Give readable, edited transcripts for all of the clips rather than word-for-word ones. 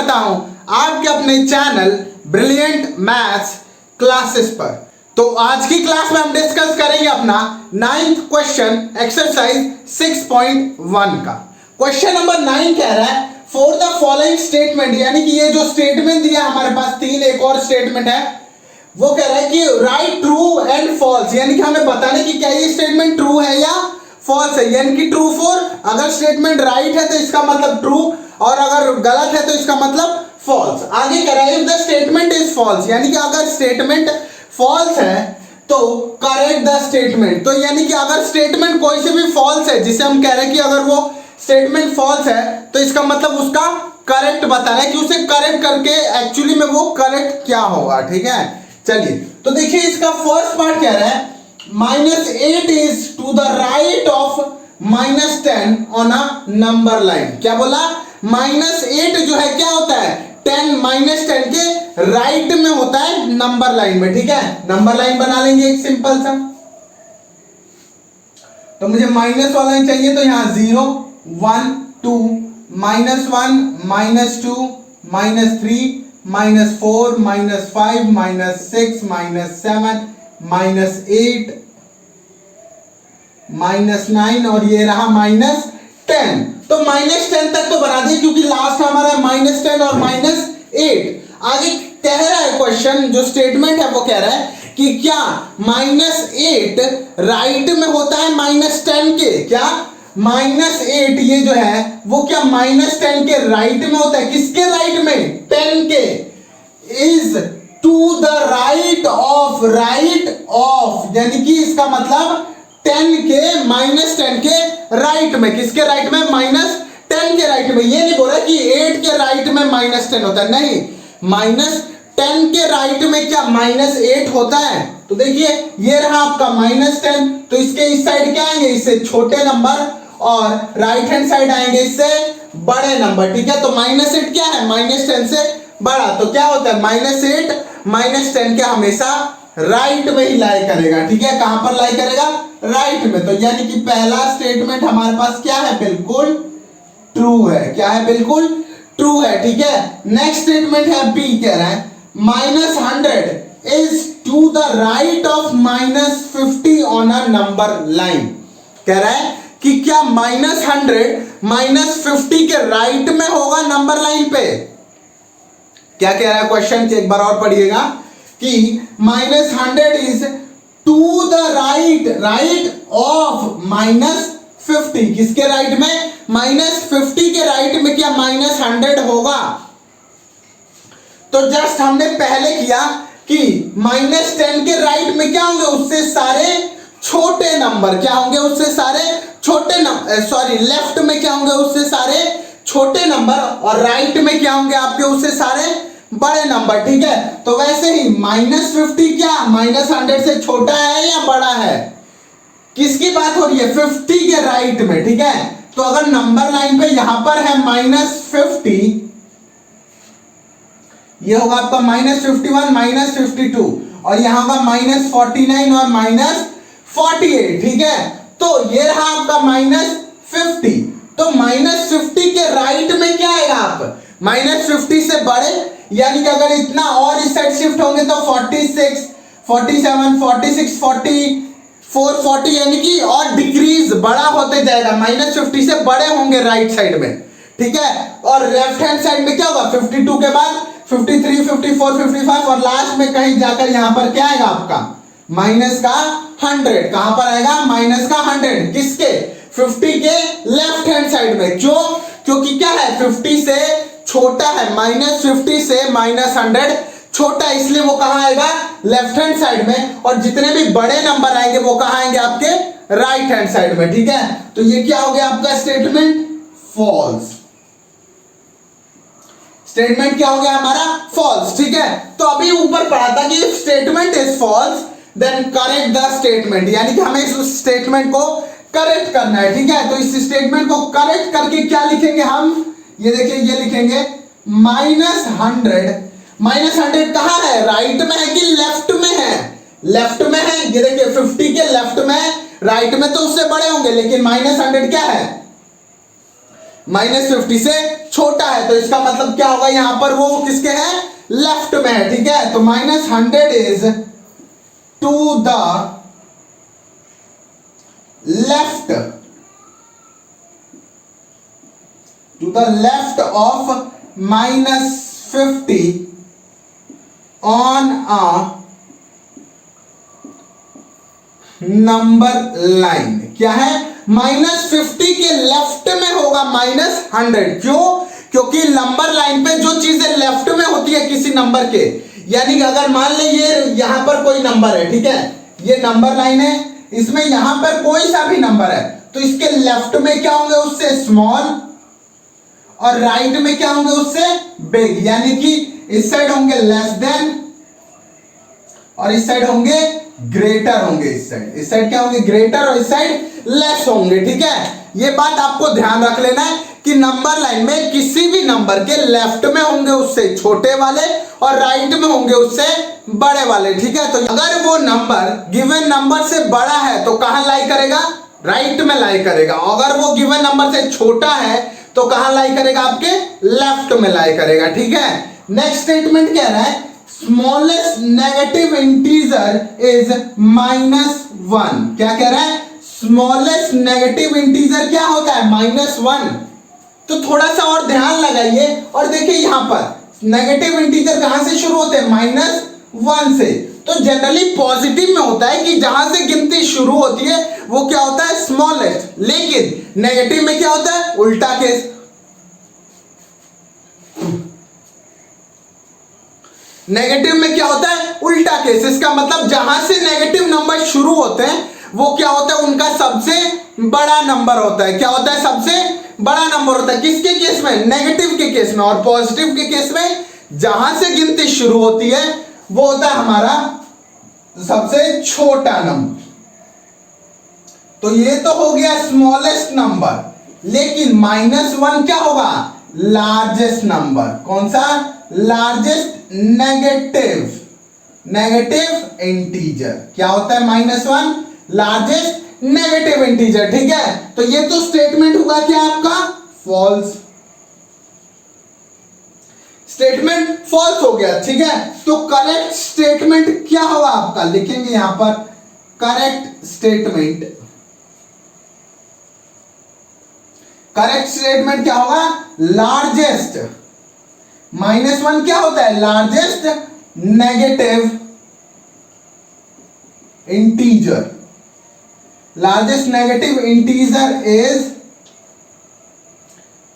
करता हूं आपके अपने चैनल ब्रिलियंट मैथ्स क्लासेस पर। तो आज की क्लास में हम डिस्कस करेंगे अपना 9th क्वेश्चन एक्सरसाइज 6.1 का। क्वेश्चन नंबर 9 कह रहा है फॉर द फॉलोइंग स्टेटमेंट, यानी कि ये जो स्टेटमेंट दिया हमारे पास तीन एक और स्टेटमेंट है, वो कह रहा है कि राइट ट्रू एंड फॉल्स, यानी कि हमें बताना कि क्या ये स्टेटमेंट ट्रू है या फॉल्स है। यानी कि ट्रू फॉर, अगर स्टेटमेंट राइट है तो इसका मतलब ट्रू, और अगर गलत है तो इसका मतलब फॉल्स। आगे कह रहा है if the statement is false, यानी कि अगर स्टेटमेंट फॉल्स है तो करेक्ट द स्टेटमेंट। तो यानी कि अगर स्टेटमेंट कोई से भी फॉल्स है, जिसे हम कह रहे हैं कि अगर वो स्टेटमेंट फॉल्स है तो इसका मतलब उसका करेक्ट बताना है कि उसे करेक्ट करके एक्चुअली में वो करेक्ट क्या होगा। ठीक है, चलिए तो देखिए इसका फर्स्ट पार्ट कह रहा है -8 is to the right of -10 on a number line. क्या बोला? -8 जो है क्या होता है 10 -10 के राइट में होता है नंबर लाइन में। ठीक है, नंबर लाइन बना लेंगे एक सिंपल सा। तो मुझे माइनस वाला ही चाहिए, तो यहां 0 1 2 -1 -2 -3 -4 -5 -6 -7 -8 -9 और ये रहा -10। तो -10 तक तो बना दिए क्योंकि लास्ट हमारा -10 और -8। आगे कह रहा है क्वेश्चन, जो स्टेटमेंट है वो कह रहा है कि क्या -8 राइट में होता है -10 के। क्या -8 ये जो है वो क्या -10 के राइट में होता है? किसके राइट में? 10 के। Is to the right of, यानी कि इसका मतलब 10 के -10 के राइट में। किसके राइट में? -10 के राइट में। ये नहीं बोला कि 8 के राइट में -10 होता है, नहीं, -10 के राइट में क्या -8 होता है। तो देखिए ये रहा आपका -10, तो इसके इस साइड क्या आएंगे? इससे छोटे नंबर, और राइट हैंड साइड आएंगे इससे बड़े नंबर। ठीक है, तो -8 क्या है? -10 से बड़ा। तो क्या होता है -8 -10 के हमेशा राइट में ही लाई करेगा। ठीक है, कहां पर लाई करेगा? राइट में। तो यानी कि पहला स्टेटमेंट हमारे पास क्या है? बिल्कुल ट्रू है। क्या है? बिल्कुल ट्रू है। ठीक है, नेक्स्ट स्टेटमेंट है बी, कह रहा है -100 is to the right of -50 on a number line. कह रहा है कि क्या -100 -50 के राइट में होगा नंबर लाइन पे। क्या कह रहा है क्वेश्चन? एक बार और पढ़िएगा कि -100 is to the right of -50। किसके राइट में? -50 के राइट में क्या -100 होगा। तो जस्ट हमने पहले किया कि -10 के राइट में क्या होंगे? उससे सारे छोटे नंबर। क्या होंगे? उससे सारे छोटे नंबर, सॉरी, लेफ्ट में क्या होंगे? उससे सारे छोटे नंबर, और राइट में क्या होंगे आपके? उससे सारे बड़े नंबर। ठीक है, तो वैसे ही -50 क्या -100 से छोटा है या बड़ा है? किसकी बात हो रही है? 50 के राइट में। ठीक है, तो अगर नंबर लाइन पे यहां पर है -50, ये होगा आपका -51 -52, और यहां होगा -49 और -48। ठीक है, तो ये रहा आपका -50। तो -50 के राइट में क्या आएगा? आप -50 से बड़े, यानी कि अगर इतना और इस साइड शिफ्ट होंगे तो 46 47 46 44 40, यानी कि और डिक्रीज बड़ा होते जाएगा। -50 से बड़े होंगे राइट साइड में। ठीक है, और लेफ्ट हैंड साइड में क्या होगा? 52 के बाद 53 54 55, और लास्ट में कहीं जाकर यहां पर क्या आएगा आपका? -100। कहां पर आएगा? -100। किसके? 50 के लेफ्ट हैंड साइड में। क्यों? क्योंकि क्या है? 50 से छोटा है, -50 से -100 छोटा, इसलिए वो कहां आएगा? लेफ्ट हैंड साइड में। और जितने भी बड़े नंबर आएंगे वो कहां आएंगे? आपके राइट हैंड साइड में। ठीक है, तो ये क्या हो गया आपका स्टेटमेंट? फॉल्स। स्टेटमेंट क्या हो गया हमारा? फॉल्स। ठीक है, तो अभी ऊपर पढ़ा था कि if statement is false then correct the statement, यानी कि हमें इस स्टेटमेंट को करेक्ट करना है। ठीक है, तो इस स्टेटमेंट को करेक्ट करके क्या लिखेंगे हम? ये देखिए, ये लिखेंगे -100। -100 कहां है? राइट में है कि लेफ्ट में है? लेफ्ट में है। ये देखिए 50 के लेफ्ट में, राइट में तो उससे बड़े होंगे, लेकिन -100 क्या है? -50 से छोटा है, तो इसका मतलब क्या होगा, यहां पर वो किसके है, लेफ्ट में है, ठीक है। तो -100 is to the left, to the left of -50 on a number line. क्या है, -50 के लेफ्ट में होगा -100। क्यों, क्योंकि नंबर लाइन पे जो चीजें लेफ्ट में होती है किसी नंबर के, यानी कि अगर मान ले ये यहां पर कोई नंबर है, ठीक है, ये नंबर लाइन है, इसमें यहां पर कोई सा भी नंबर है, तो इसके लेफ्ट में क्या होंगे, उससे स्मॉल, और राइट में क्या होंगे, उससे बिग। यानी कि इस साइड होंगे लेस देन और इस साइड होंगे ग्रेटर होंगे। इस साइड क्या होंगे, ग्रेटर, और इस साइड लेस होंगे, ठीक है। ये बात आपको ध्यान रख लेना है कि नंबर लाइन में किसी भी नंबर के लेफ्ट में होंगे उससे छोटे वाले और राइट में होंगे उससे बड़े वाले, ठीक है। तो अगर वो नंबर गिवन नंबर से बड़ा है तो कहां लाई करेगा, राइट में लाई करेगा। अगर वो गिवन नंबर से छोटा है तो कहां लाई करेगा, आपके लेफ्ट में लाई करेगा, ठीक है। नेक्स्ट स्टेटमेंट कह रहा है स्मॉलेस्ट नेगेटिव इंटीजर इज -1। क्या कह रहा है, स्मॉलेस्ट नेगेटिव इंटीजर क्या होता है, -1। तो थोड़ा सा और ध्यान लगाइए और देखिए यहां पर नेगेटिव इंटीजर कहां से शुरू होते हैं, -1 से। तो जनरली पॉजिटिव में होता है कि जहां से गिनती शुरू होती है वो क्या होता है, स्मॉलेस्ट। लेकिन नेगेटिव में क्या होता है, उल्टा केस। नेगेटिव में क्या होता है, उल्टा केस। इसका मतलब जहां से नेगेटिव नंबर शुरू होते हैं वो क्या होता है, उनका सबसे बड़ा नंबर होता है। क्या होता है, सबसे बड़ा नंबर होता है। किसके केस में, नेगेटिव के केस में। और पॉजिटिव के केस में जहां से गिनती शुरू होती है वो होता है हमारा सबसे छोटा नंबर। तो ये तो हो गया स्मॉलेस्ट नंबर, लेकिन -1 क्या होगा, लार्जेस्ट नंबर। कौन सा, लार्जेस्ट नेगेटिव इंटीजर। क्या होता है, -1 लार्जेस्ट नेगेटिव इंटीजर, ठीक है। तो ये तो स्टेटमेंट होगा क्या आपका, फॉल्स। स्टेटमेंट फॉल्स हो गया, ठीक है। तो करेक्ट स्टेटमेंट क्या होगा आपका, लिखेंगे यहां पर करेक्ट स्टेटमेंट। करेक्ट स्टेटमेंट क्या होगा, लार्जेस्ट। -1 क्या होता है, largest negative integer. Largest negative integer is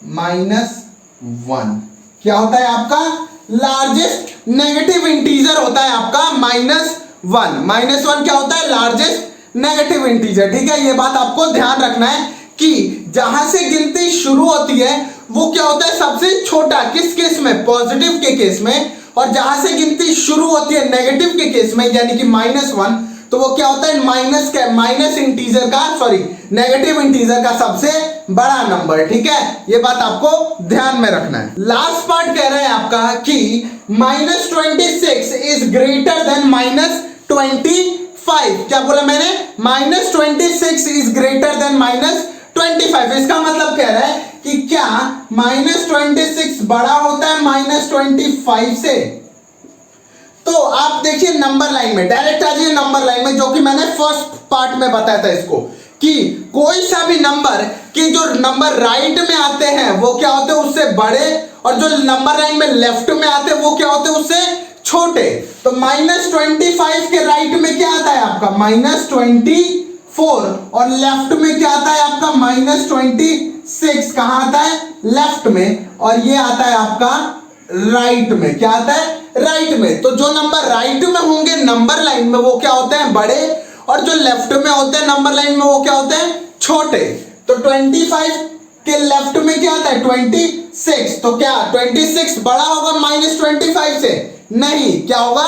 -1। क्या होता है आपका, लार्जेस्ट नेगेटिव इंटीजर होता है आपका -1। -1 क्या होता है, लार्जेस्ट नेगेटिव इंटीजर, ठीक है। ये बात आपको ध्यान रखना है कि जहां से गिनती शुरू होती है वो क्या होता है, सबसे छोटा। किस केस में, पॉजिटिव के केस में। और जहां से गिनती शुरू होती है नेगेटिव के केस में, यानी कि -1, तो वो क्या होता है, माइनस इंटीजर का, सॉरी, नेगेटिव इंटीजर का सबसे बड़ा नंबर, ठीक है। ये बात आपको ध्यान में रखना है। लास्ट पार्ट कह रहे हैं आपका कि -26 इज ग्रेटर देन -25। क्या बोला मैंने, -26 इज ग्रेटर देन -25। इसका मतलब कह रहा है कि क्या -26 बड़ा होता है -25 से। तो आप देखिए नंबर लाइन में, डायरेक्ट आ जाइए नंबर लाइन में, जो कि मैंने फर्स्ट पार्ट में बताया था इसको, कि कोई सा भी नंबर कि जो नंबर राइट में आते हैं वो क्या होते हैं, उससे बड़े, और जो नंबर लाइन में लेफ्ट में आते हैं वो क्या होते हैं, उससे छोटे। तो -25 के राइट में क्या आता है आपका, -24, और लेफ्ट में क्या आता है आपका, -26। कहां आता है, लेफ्ट में, और ये आता है आपका राइट में। क्या आता है, राइट में। तो जो नंबर राइट में होंगे नंबर लाइन में वो क्या होते हैं, बड़े, और जो लेफ्ट में होते हैं नंबर लाइन में वो क्या होते हैं, छोटे। तो 25 के लेफ्ट में क्या आता है, 26। तो क्या 26 बड़ा होगा -25 से, नहीं, क्या होगा,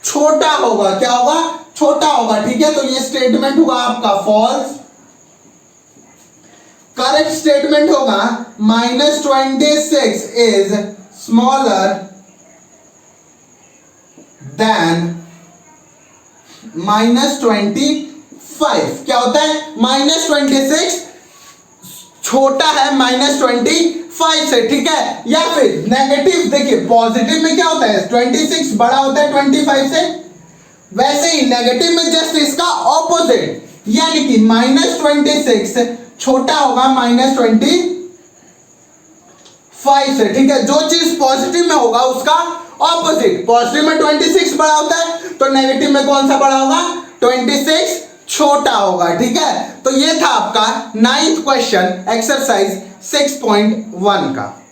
छोटा होगा। क्या होगा, छोटा होगा, ठीक है। तो ये स्टेटमेंट होगा आपका फॉल्स। करेक्ट स्टेटमेंट होगा -26 इज स्मॉलर देन -25। क्या होता है, -26 छोटा है -25 5 से, ठीक है। या फिर नेगेटिव, देखिए पॉजिटिव में क्या होता है 26 बड़ा होता है 25 से, वैसे ही नेगेटिव में जस्ट इसका ऑपोजिट, यानी कि -26 छोटा होगा -25 से, ठीक है। जो चीज पॉजिटिव में होगा उसका ऑपोजिट, पॉजिटिव में 26 बड़ा होता है तो नेगेटिव में कौन सा बड़ा होगा 26 छोटा होगा, ठीक है। तो ये था आपका 9th क्वेश्चन एक्सरसाइज 6.1 का।